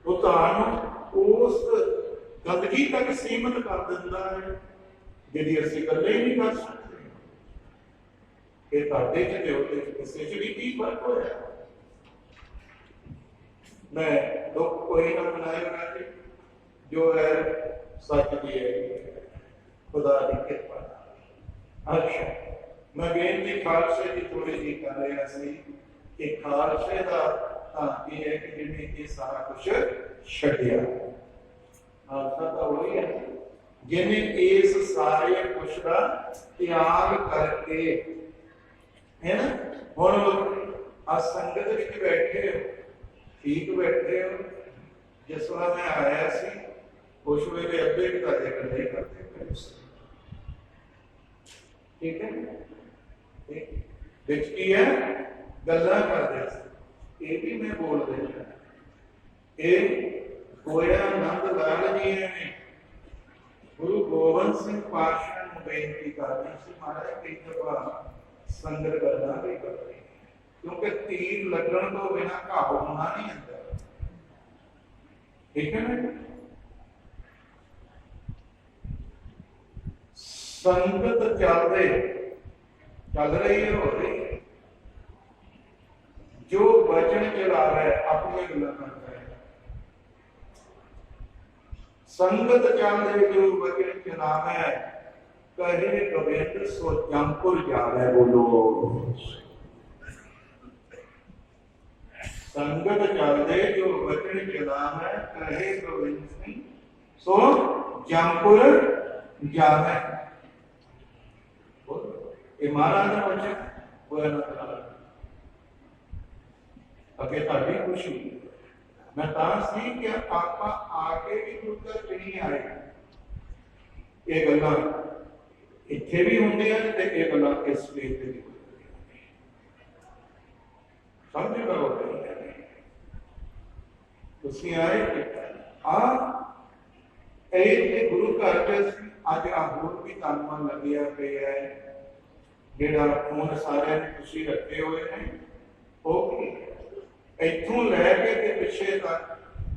वो तुहानूं उस गंदगी तक सीमित कर दिंदा है जिहदी असीं गल्लां ही नहीं कर सकते। ये तुहाडे च ते उहदे च किसे च भी की फर्क होया। मैं दुख कोई ना मनाएगा जी जो है सच की है खुदा की कृपा। अच्छा मैं बेनती खालसे की थोड़ी जी कर रहा सी कि खालसे का ये है कि जिन्हें ये सारा कुछ छड्डिया खालसा तो वही है जिन्हें इस सारे कुछ का त्याग करके है ना हुण आज संगत विच बैठे हो ठीक बैठे हो। जिस वाला मैं आया सी उस वेले अद्धे भी ताजे गल्ले करते पे ठीक है विच की है गल्लां करदे सी ये भी मैं बोल देना ये होया नंद लाल जी ने गुरु गोबिंद सिंह पातशाह ਨੂੰ ਬੇਨਤੀ ਕਰਨੀ ਸੀ ਮਹਾਰਾਜ ਕਈ ਦਫਾ ਸੰਗਤ ਗੱਲਾਂ ਵੀ ਕਰਦੀ ਕਿਉਂਕਿ ਤੀਰ ਲੱਗਣ ਤੋਂ ਬਿਨਾਂ ਘਾਹ ਹੋਣਾ ਨਹੀਂ ਹੁੰਦਾ। ਠੀਕ ਹੈ ਨਾ ਸੰਗਤ ਚੱਲ ਰਹੀ ਹੈ ਹੋ ਰਹੀ ਹੈ ਜੋ ਵਚਨ ਚਲਾ ਰਿਹਾ ਹੈ ਆਪਣੀਆਂ ਗੱਲਾਂ ਕਰਦਾ ਹੈ संगत चल जो वचन चलावे कहे गोविंद सो जमपुर जावे बोलो। संगत चलते जो वचन चलावे कहे गोविंद सिंह सो जमपुर जावे। ये महाराज का वचन वो अगे ताड़ी खुशी मैं सी कि आप आके भी गुरु घर नहीं आए ये गल्लां इत्थे भी होंदियां ते ये गल्लां इस स्टेज ते भी समझ करो तुसीं आए ए गुरु घर च अज होर भी धन्नवाद लग्या पिया है जिहड़ा फोन सारे तुसीं रखे हुए हैं ओके इथों लैके ते पिछे तक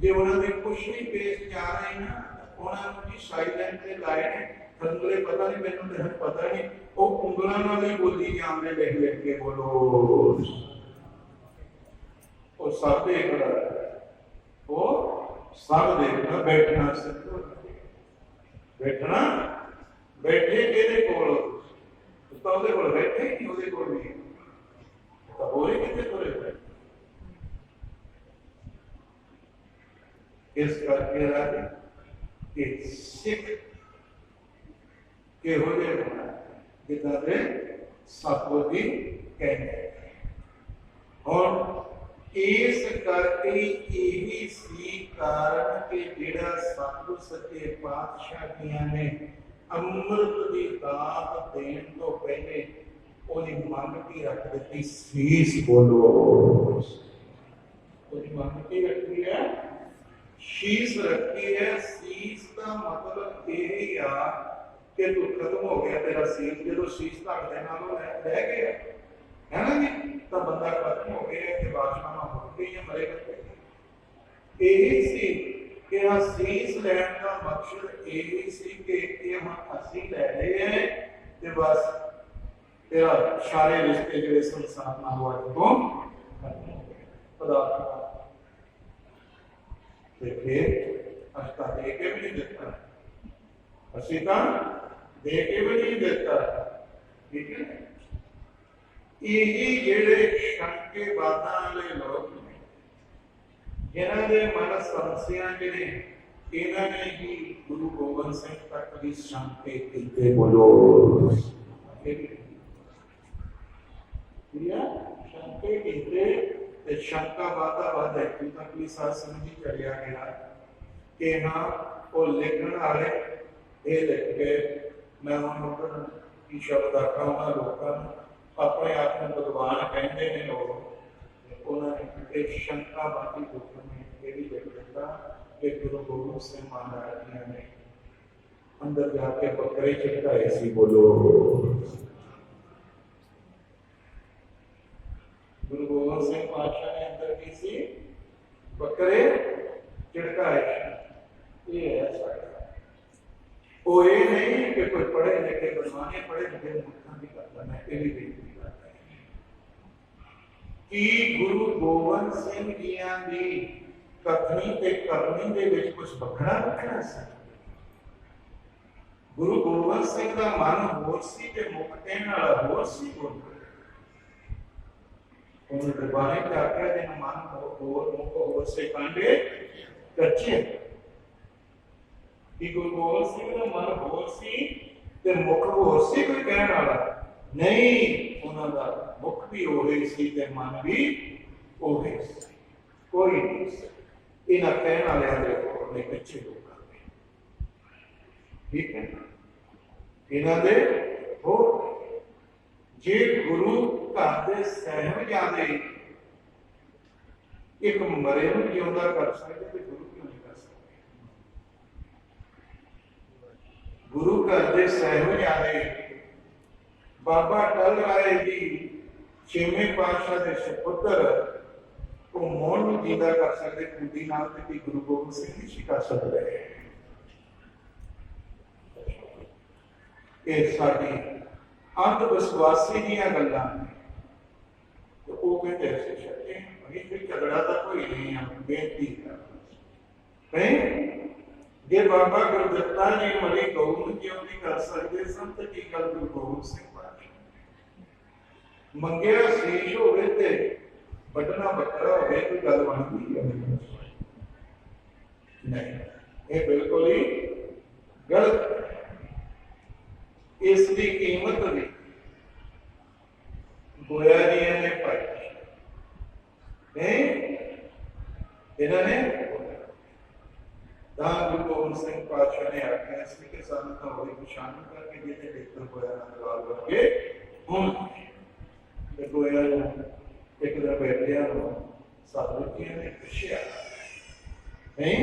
जे उन्होंने कुछ भी पेश जा रहे ना उन्होंने साइलेंट ते लाए ने थंगले पता नहीं मैनूं तो पता नहीं वो उंगलों नाल ही बोली जांदे लिख लिख के बोलो वो सब देखना वो सब देखना बैठना सिर्फ बैठना बैठे किहदे कोल तो उहदे कोल बैठे नहीं उहदे कोल नहीं तो होर कित्थे तुरे पए। इस करके राजे कि सिख के हो जिदा दे सतगुरु कहते और इस करके यही सी कारण कि जिहड़ा सतगुरु सच्चे पातशाह दियां ने अमृत की दात देण तो पहले ओदी मंग की रख दी शीश बोलो ओदी मंग की रखी है शीस रखी है। शीस का मतलब यही आ कि तू खत्म हो गया, तेरा शीस जो शीस धड़ के नालों रह गया है ना जी, तो बंदा खत्म हो गया कि बादशाह हो गई है, मरे करते यही सी कि हाँ शीस लैन का मकसद यही सी कि हम असी लै रहे हैं ते बस तेरा सारे रिश्ते जो संसार ना हुआ तो पदार्थ फिर अष्टा दे के भी नहीं देता, असीता दे के भी नहीं देता। ठीक है, यही जेड़े शंके बाधा वाले लोग ने जिन्हों के मन समस्या जिन्हें इन्होंने ही गुरु गोबिंद सिंह तक भी शंके किए। बोलो शंके किए, शंका बाधा बाधा तक भी साथ समझी चलिया गया कि हाँ वो लिखने वाले ये लिख के मैं हम की शब्द आखा उन्होंने लोगों अपने आप में विद्वान कहते हैं लोग, उन्होंने एक शंका बाकी लोगों ने ये भी लिख दिता कि गुरु गोबिंद सिंह महाराज जी ने अंदर जाके बकरे चढ़ाए सी। बोलो गुरु गोबिंद सिंह पातशाह ने अंदर की सी बकरे चढ़ाए। ये है सारा वो ये नहीं कि कोई पढ़े लिखे बनवाने पढ़े लिखे मुखा भी करता है, ये भी बेनती करता है कि गुरु गोबिंद सिंह जियां दी कथनी ते करनी दे विच कुछ बखरा रखना सी। गुरु गोबिंद सिंह का मन होर सी ते मुख कहण वाला होर सी। उन्होंने दरबारे च आख्या जिन्हें मन होर मुख होर से कांडे कच्चे कि गुरु गोबिंद सिंह का मन होर सी ते मुख होर सी, कोई कहण वाला नहीं। उन्होंने मुख भी ओहे सी ते मन भी ओहे सी, कोई नहीं सी। इन्हां कहण वालियां दे होर ने कच्चे लोग ने, ठीक है, इन्हां दे होर जे गुरु घर के साहिबजादे एक मरे नूं जिउंदा कर सकते तो गुरु क्यों नहीं कर सकते? गुरु घर के साहिबजादे बाबा टल राय जी छेवें पातशाह के सपुत्र को मौन नूं जिंदा कर सकते, खुदी नाल ते गुरु गोबिंद सिंह नहीं कर सकते। ये साडी अंध विश्वासी दियां गल्लां ने, तो वो कहते ऐसे छड्डे अभी कोई झगड़ा तो कोई नहीं है, बेनती है जे बाबा गुरदत्ता जी मरी गऊ क्यों नहीं कर सकते सन, तो की गल गुरु गोबिंद सिंह मंगया शीश होवे ते बटना बकरा होवे, कोई गल बनती है नहीं, ये बिल्कुल ही गलत। इसकी कीमत भी गोया जी ने पाई, इन्होंने गुरु गोबिंद सिंह पातशाह ने आख्या इसके सामने तो होई पछाण करके जिसे लेकर गोया नाल करके हुन ते गोया एक दिन बैठिया साधु जी ने पूछा नहीं,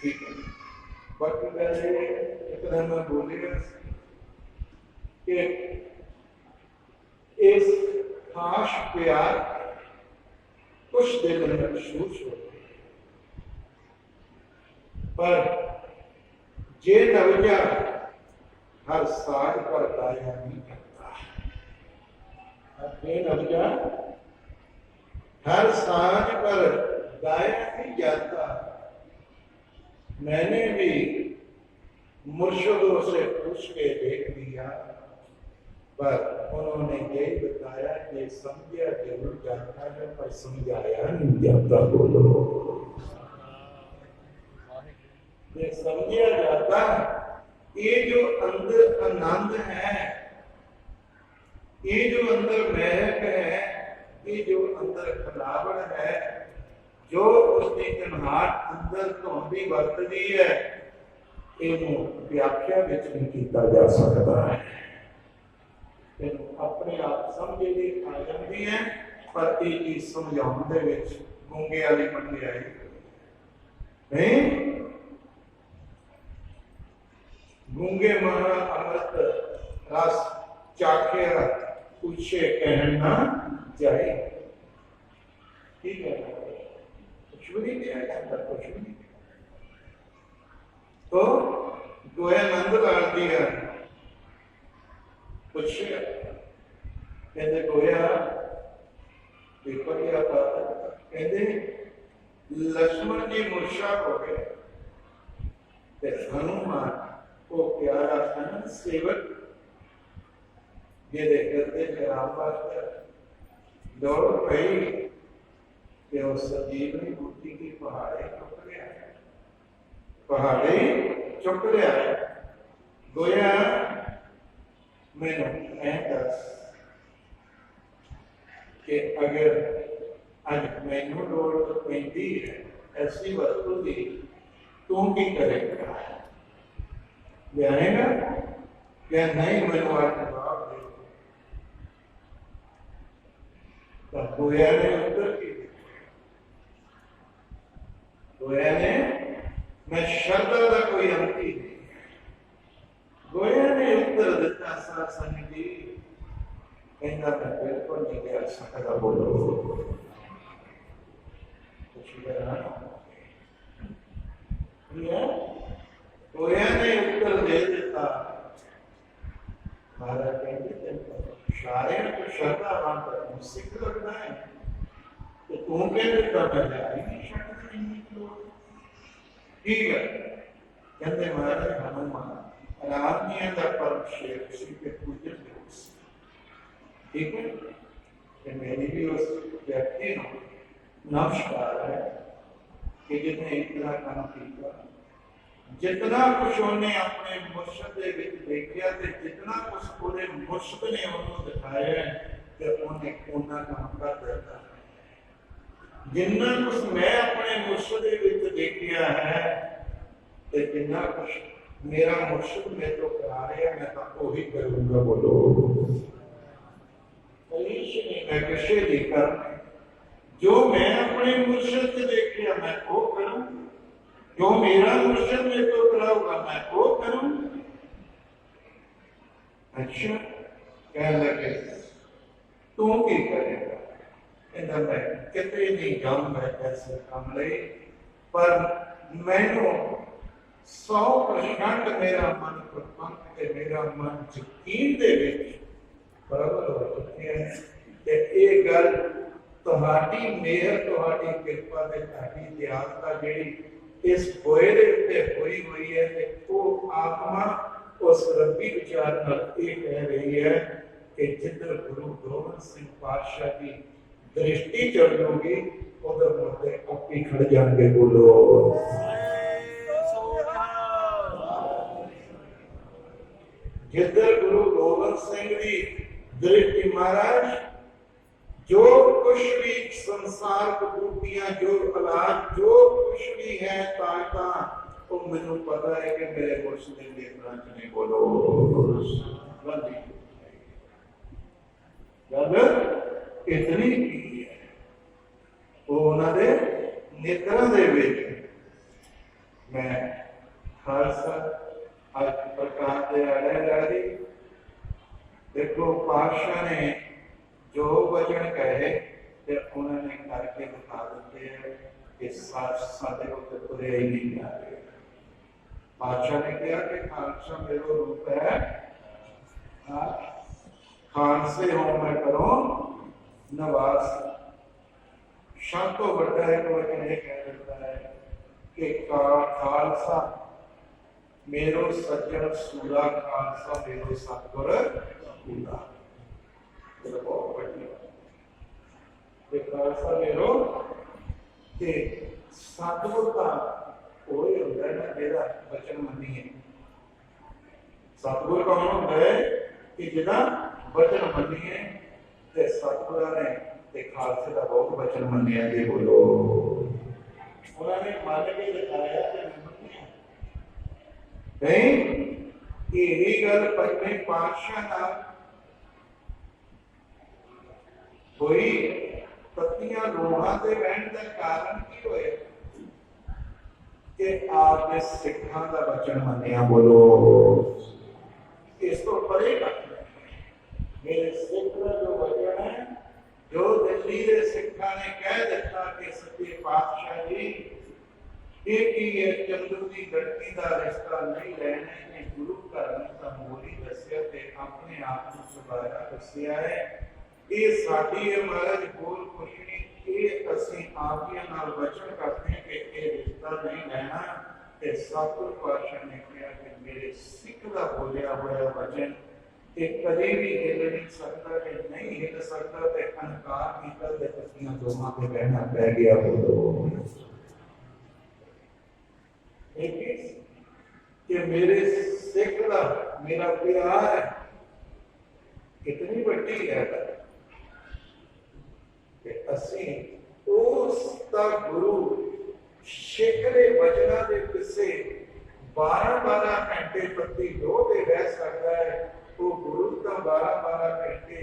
ठीक है, बाकी गल एक दिन मैं बोली कि इस खास प्यार कुछ देर में महसूस हो, पर जे नवजा हर साज पर गाया नहीं करता, जे नवजा हर साज पर गाया नहीं जाता। मैंने भी मुर्शिदों से पूछ के देख लिया, पर उन्होंने ये बताया कि समझा जरूर जाता है पर समझाया नहीं जाता। बोलो ये समझा जाता, ये जो अंदर आनंद है, ये जो अंदर महक है, ये जो अंदर खलावड़ है, जो उसने कन्हाट अंदर धोंदी वरतदी है, इनू व्याख्या विच नहीं किया जा सकता है। अपने आप समझे भी आ जाती है, पर ये चीज समझाने गूंगे वाली मंडियाई नहीं गूंगे महा अमृत रस चाखिया पूछे कहना जाए। ठीक है, कुछ भी नहीं दिया जाता, कुछ भी नहीं। तो गोया नंदलाल दिया पूछे, कहते गोया पेपर क्या था, कहते लक्ष्मण जी मूर्छा हो गए, हनुमान को प्यारा था सेवक ये देखते राम दौड़ पड़ी कि उस संजीवनी मूर्ति की पहाड़े चुक गया, पहाड़े चुक गया। गोया मैंने दस कि अगर अज मैनू लोड़ तो पैंती है ऐसी वस्तु की, तू की करेगा, जानेगा क्या नहीं? मैनू आज जवाब दे। तब गोया ने उत्तर की, गोया ने मैं श्रद्धा का कोई अंति नहीं। गोया ने उत्तर दिता सासन जी, कहना मैं बिल्कुल नहीं कह सकता, बोलो गोया ने उत्तर दे देता, महाराज कहते सारे तो श्रद्धावान पर मुझसे क्यों लगना है, तो तू कह देता मैं जा ही नहीं सकता। ठीक है, कहते महाराज हनुमान रामिया का परम शेर उसी के पूजन है। ठीक है, कि मेरी भी उस व्यक्ति नमस्कार है कि जितने इतना काम किया, जितना कुछ उन्हें अपने मुर्शद दे विच देखिया ते जितना कुछ पूरे मुर्शद ने उन्होंने दिखाया कि उन्हें उन्ना काम कर देता है। जिन्ना कुछ मैं अपने मुर्शद दे विच देखिया है ते जिन्ना कुछ मेरा मुर्शद में तो करा रहा है, मैं तो वही करूंगा। बोलो मैं किसे लेकर जो मैं अपने मुर्शद से देखिया मैं वो करूं, जो मेरा मुर्शद में तो कराऊंगा मैं वो करूं। अच्छा कह लगे तू की करेगा, कहता मैं कितने नहीं जाऊंगा ऐसे काम ले, पर मैनू 100% मेरा मन प्रपंच ते मेरा मन यकीन दे विच बराबर हो चुके हैं कि ये गल तुहाडी मेहर तुहाडी कृपा ते तुहाडी दयालता जिहड़ी इस बोए दे उत्ते होई हुई है ते वो आत्मा उस रब्बी विचार नाल ये कह रही है कि जिधर गुरु गोबिंद सिंह पातशाह की दृष्टि चढ़ जाऊगी उधर मुद्दे आपी खड़ जाएंगे। बोलो जिधर गुरु गोबिंद सिंह की दृष्टि, महाराज जो कुछ भी संसार कबूतियां जो औलाद जो कुछ भी है ताकता तो मैनू पता है कि मेरे मुर्शिद ने इतना नहीं। बोलो जब इतनी की है वो उन्होंने नेत्रों दे विच मैं खालसा आज प्रकाश दे आड़े देखो पातशाह ने जो वचन कहे ते उन्होंने करके दिखा देते हैं कि साढ़े उत्ते तुरे ही नहीं आ रहे। पातशाह ने कहा कि खालसा मेरा रूप है, खालसे हो मैं करो नवास। सब तो बड़ा एक वचन ये कह देता है कि खालसा मेरो सज्जन सूरा, खालसा मेरो सतगुर पूरा। बहुत बड़ी खालसा मेरो ते सतगुर का कोई होता है ना जेड़ा वचन मनी है। सतगुर कौन होता है कि जिदा वचन मनी है ते सतगुर ने ते खालसे का बहुत वचन मनिया जी। बोलो उन्होंने मान के दिखाया नहीं कि यही गल पंजवें पातशाह नाल होई। पत्तियां लोहा से बहन का कारण की होए कि आपके सिखा का वचन मनिया। बोलो इस तो परे मेरे सिख का जो वचन है, जो दिल्ली के सिखा ने कह दिता कि सच्चे पातशाह जी ये चंदू की लड़की का रिश्ता नहीं लेने ने गुरु घर का मोरी दसिया ते अपने आप को सुधारा दसिया है। ये साडी है महाराज, बोल कुछ नहीं। ये असीं आपियां नाल वचन करते हैं कि ये रिश्ता नहीं लेना। ते सतगुर पातशाह ने कहा कि मेरे सिख का बोलिया हुआ वचन ये कभी भी हिल नहीं सकता, कि नहीं हिल सकता ते अनकार कीता ते पतियां दोहां ते बहना पै गया। बोलो कि मेरे सिख का मेरा प्यार कितनी बड़ी है कि असी उसका गुरु सिख के वचना के पिछे 12-12 घंटे प्रति लोटे रह सकता है। वो गुरु का 12-12 घंटे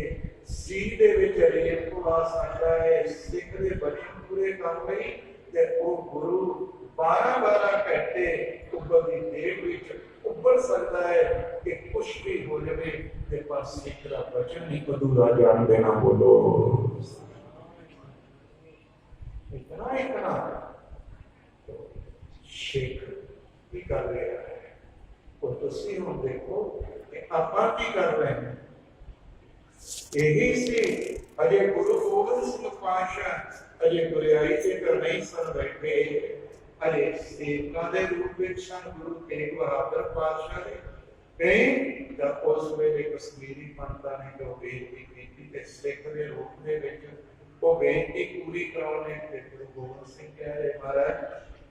सीधे विच रेल पवा सकता है सिख के वचन पूरे करने लई। ते वो गुरु 12-12 घंटे उबलती देव विच उबल सकता है कि कुछ भी हो जाए ते पर सिख का वचन नहीं अधूरा जान देना। बोलो इतना इतना सिख की कर रहा है। और तुसी हम देखो कि आपां की कर रहे हैं। यही सी अजे गुरु गोबिंद सिंह पातशाह अजे गुरियाई के घर नहीं सन बैठे, अजे सेवकां दे रूप विच सन गुरु तेग बहादुर पातशाह दे। कई जब उस वेले कश्मीरी पंडितां ने जो बेनती की ते सिख दे रूप दे विच वो बेनती पूरी कराने ते गुरु गोबिंद सिंह कह रहे महाराज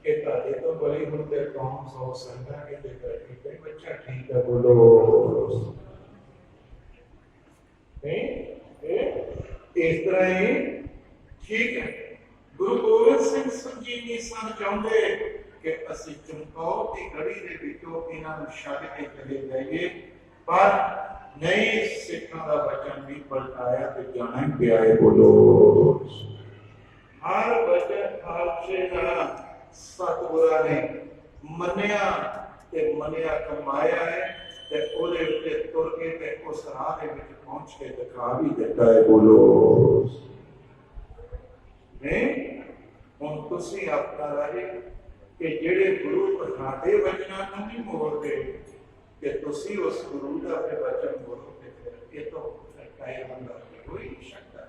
कि ताजे तो बड़ी हुण ते कौम 100 संघा के ते बैठी ते बच्चा ठीक है। बोलो इस तरह ही ठीक है। गुरु गोबिंद सिंह जी नहीं सन चाहते कि असी चमकौर की घड़ी के विचों इन्हां नूं छड्ड के चले जाइए, पर नहीं सिखां दा वचन भी पलटाया ते जाना ही पिया है। बोलो हर वचन खालसे दा सतगुरां ने मन्निया ते मन्निया कमाया है ते ओदे उत्ते तुर के ते उस राह दे विच पहुंच के दिखा भी दिता है। बोलो नहीं हुण तुसीं अपना रहे कि जेड़े गुरु पढ़ाते वचनां नूं नहीं मोड़दे कि तुसीं उस गुरु दा फिर वचन मोड़ोगे, फिर ये तो काया बंदा हो ही नहीं सकता।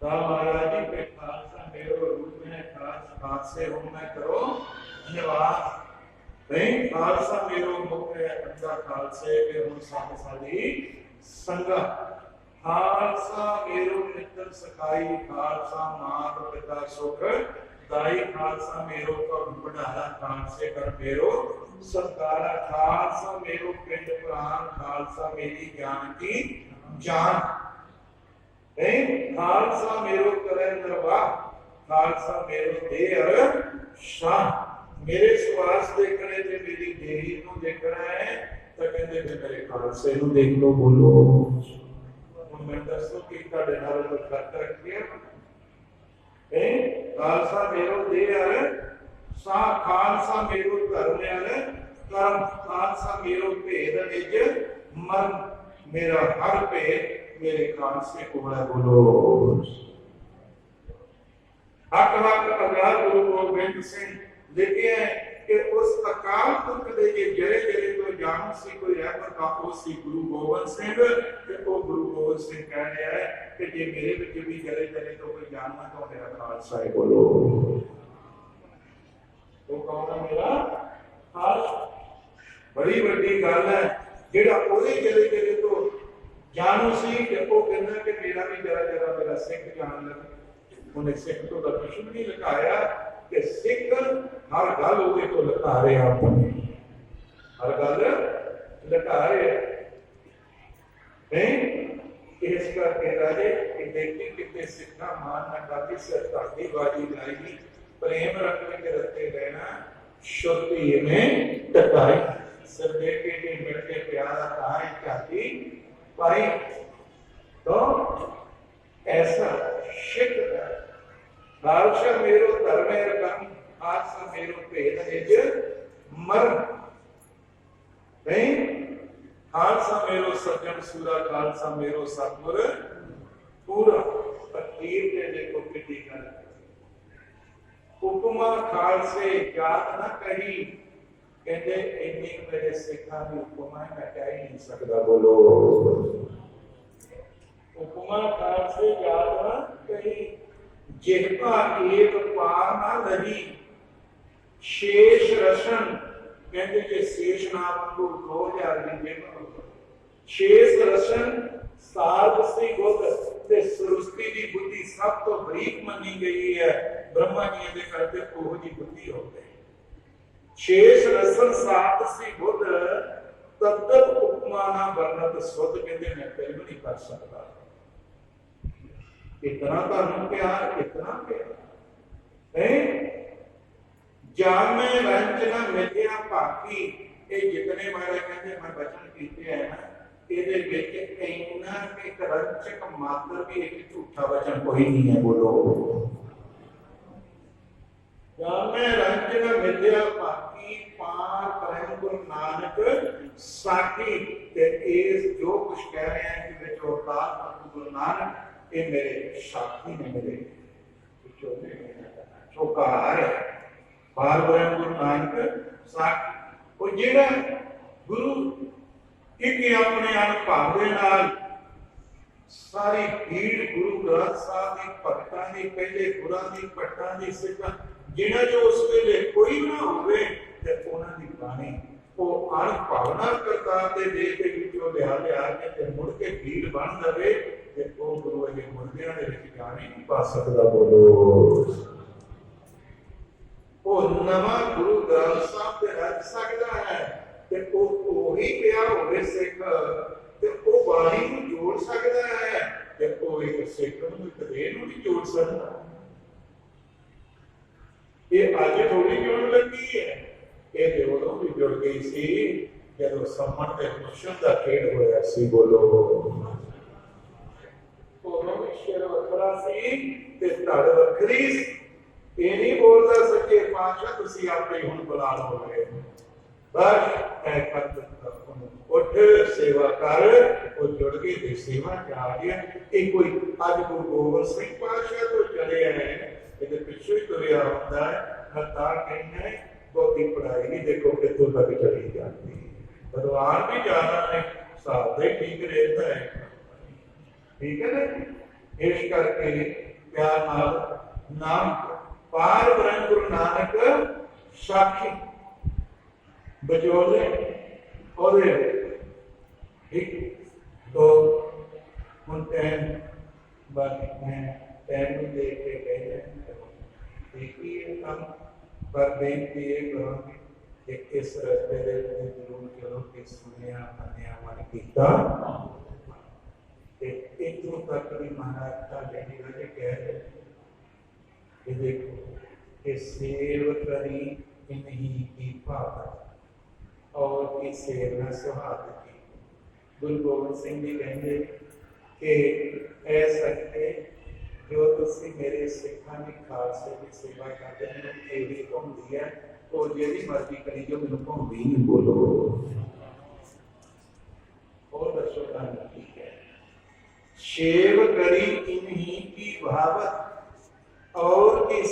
महाराज जी पे खालसा मेरो रूप में खास खासे हो मैं करो निवास नहीं खालसा मेरो मुख्य अंदा खालसे के हुण सब साडी संगा खालसा मेरो मित्र सखाई खालसा मात पिता सुख दाई खालसा मेरो तो बढ़ारा खालसे कर मेरो सत्कारा खालसा मेरो पिंड प्राण खालसा मेरी ज्ञान की जान खालसा मेरो करे दरबार खालसा मेरो देह शाह। मेरे श्वास देखने से मेरी देही को देखना है तो कहते मेरे खालसे को देख लो। बोलो मैं दसो कि ਤੁਹਾਡੇ ਨਾਲ ਕਰਤਾ ਕੀ है खालसा मेरो देह सा खालसा मेरो धर्म कर्म खालसा मेरो भेद निज मन मेरा हर भेद मेरे खालसे को है। बोलो हक हक अगार गुरु गोबिंद सिंह लिखे हैं कि उस अकाल पुरख दे जे जरे जरे तो जान सी कोई रहमत का वो सी गुरु गोबिंद सिंह ते वो गुरु गोबिंद सिंह कह रहा है कि जे मेरे विच भी जरे जरे तो कोई जानना तो मेरा खालसा है। बोलो वो कौन है मेरा खालसा। बड़ी बड़ी गल है जेड़ा ओदे जरे जरे तो जानू सी कि वो कहना कि मेरा भी जरा जरा मेरा सिख जान लगे। उन्हें सिख तो कुछ नहीं लिखाया कि सिख हर गल होवे तो लगा रहे अपने हर गल लगा रहे हैं। इस करके राजे कि देखी कितने सिखा मान न काफी सरकारी बाजी लाई प्रेम रंग में रखते रहना शुद्धि में टकाई सरदे के मिल के प्यारा ताई चाहती पाई। तो ऐसा शिख खालसा मेरो धर्म कर्म खालसा मेरो भेद निज मरण नहीं, खालसा मेरो सज्जन सूरा, खालसा मेरो सतगुर पूरा। अखीर ने देखो कितनी कर उपमा खालसे जात न कही, कहते इन्नी मेरे सिखा की उपमा मैं कह ही नहीं सकता। बोलो उपमा खालसे जात न कही, जिहका एक पार न लही, शेष रसन, कहते जे शेष नाम को 2000 लिखे शेष रसन साध सी बुद्ध ते सृष्टि की बुद्धि सब तो बरीक मनी गई है। ब्रह्मा जी दे करते ओह जी बुद्धि हो गई। शेष रसन साध सी बुद्ध तब तक उपमा ना वर्णत सुध, कहते मैं फिर भी नहीं कर सकता। इतना धर्म प्यार, इतना प्यार है। जामे रंजना मिथ्या पाकी, ये जितने मारे कहते मैं वचन कीते हैं ना, ਇਹਦੇ ਵਿੱਚ ਇੰਨਾ ਕਿ ਕਰੰਚਕ ਮਾਤਰ ਵੀ ਇੱਕ ਝੂਠਾ ਵਚਨ ਕੋਈ ਨਹੀਂ ਹੈ। ਬੋਲੋ ਜਾਮੇ ਰੰਜਨ ਮਿਲਿਆ ਬਾਕੀ ਪਾਰ ਕਰਨ ਗੁਰੂ ਨਾਨਕ ਸਾਖੀ। ਤੇ ਇਸ ਜੋ ਕੁਝ ਕਹਿ ਰਹੇ हैं ਕਿ ਵਿੱਚ ਅਵਤਾਰ ਗੁਰੂ ਨਾਨਕ ਇਹ ਮੇਰੇ ਸਾਖੀ ਨੇ, ਮੇਰੇ ਚੋਕਾਰ ਹੈ। ਪਾਰ ਕਰਨ ਗੁਰੂ ਨਾਨਕ ਸਾਖੀ ਉਹ ਜਿਹੜਾ ਗੁਰੂ एक अपने अनुभव के नाल सारी भीड़ गुरु ग्रंथ साहब की भगतां की, पहले गुरां की, भट्टां की, सिखां जिन्हां जो उस वेले कोई ना होवे ते उन्हां दी बाणी वो अनुभवना करतार दे देह दे विचों लिया के ते मुड़ के भीड़ बन जावे ते वो गुरु अजे मुर्दियां दे विच जाने नहीं पा सकदा। बोलो वो नवा गुरु ग्रंथ साहब ते रच सकदा है ते ਉਹੀ ਪਿਆ ਹੋਵੇ ਸਿੱਖ ਤੇ ਉਹ ਬਾਣੀ ਨੂੰ ਜੋੜ ਸਕਦਾ ਹੈ ਤੇ ਉਹ ਇੱਕ ਸਿੱਖ ਨੂੰ ਇੱਕ ਦੇਹ ਨੂੰ ਨਹੀਂ ਜੋੜ ਸਕਦਾ। ਇਹ ਅੱਜ ਥੋੜੀ ਜੁੜਨ ਲੱਗੀ ਹੈ, ਇਹ ਤੇ ਉਦੋਂ ਵੀ ਜੁੜ ਗਈ ਸੀ ਜਦੋਂ ਸੰਮਤ ਤੇ ਪੁੱਛਣ ਦਾ ਖੇਡ ਹੋਇਆ ਸੀ। ਬੋਲੋ ਉਦੋਂ ਵੀ ਸ਼ੇਰ ਵੱਖਰਾ ਸੀ ਤੇ ਧੜ ਵੱਖਰੀ ਸੀ। ਇਹ ਨਹੀਂ ਬੋਲਦਾ ਸੱਚੇ ਪਾਤਸ਼ਾਹ ਤੁਸੀਂ ਆਪੇ ਹੁਣ ਬੁਲਾ ਲਓਗੇ, बस उठ सेवा कर, वो जुड़ गए थे सेवा आ गया। एक कोई अज गुरु गोबिंद सिंह पातशाह तो चले आए ये पिछू ही तुरया होता है। हतार कहना है बहुती पढ़ाई नहीं, देखो कितों तक चली जाती, भगवान भी जाना है साथ ही ठीक रहता है। ठीक है ना, इस करके प्यार नाम पार ब्रह्म गुरु नानक साखी बजोले और एक तो उन टाइम बाकी मैं टाइम में देख के गए देखिए हम पर बेनती है करूँगी एक इस रस्ते जरूर चलो कि सुनिया मनिया मन कीता इतों तक भी महाराज का लेने वाले कह रहे कि देखो कि सेव करी इन्हीं की भावना और की सेवा सुहाग की। गुरु गोबिंद सिंह जी कहते कि ऐ सकते जो तुसी मेरे सिखा की खालसे की सेवा करते हैं एवी घूमती है वो जी मर्जी करी जो मैंने घूमती नहीं। बोलो और दसो की है शेव करी इन्हीं की भावत और की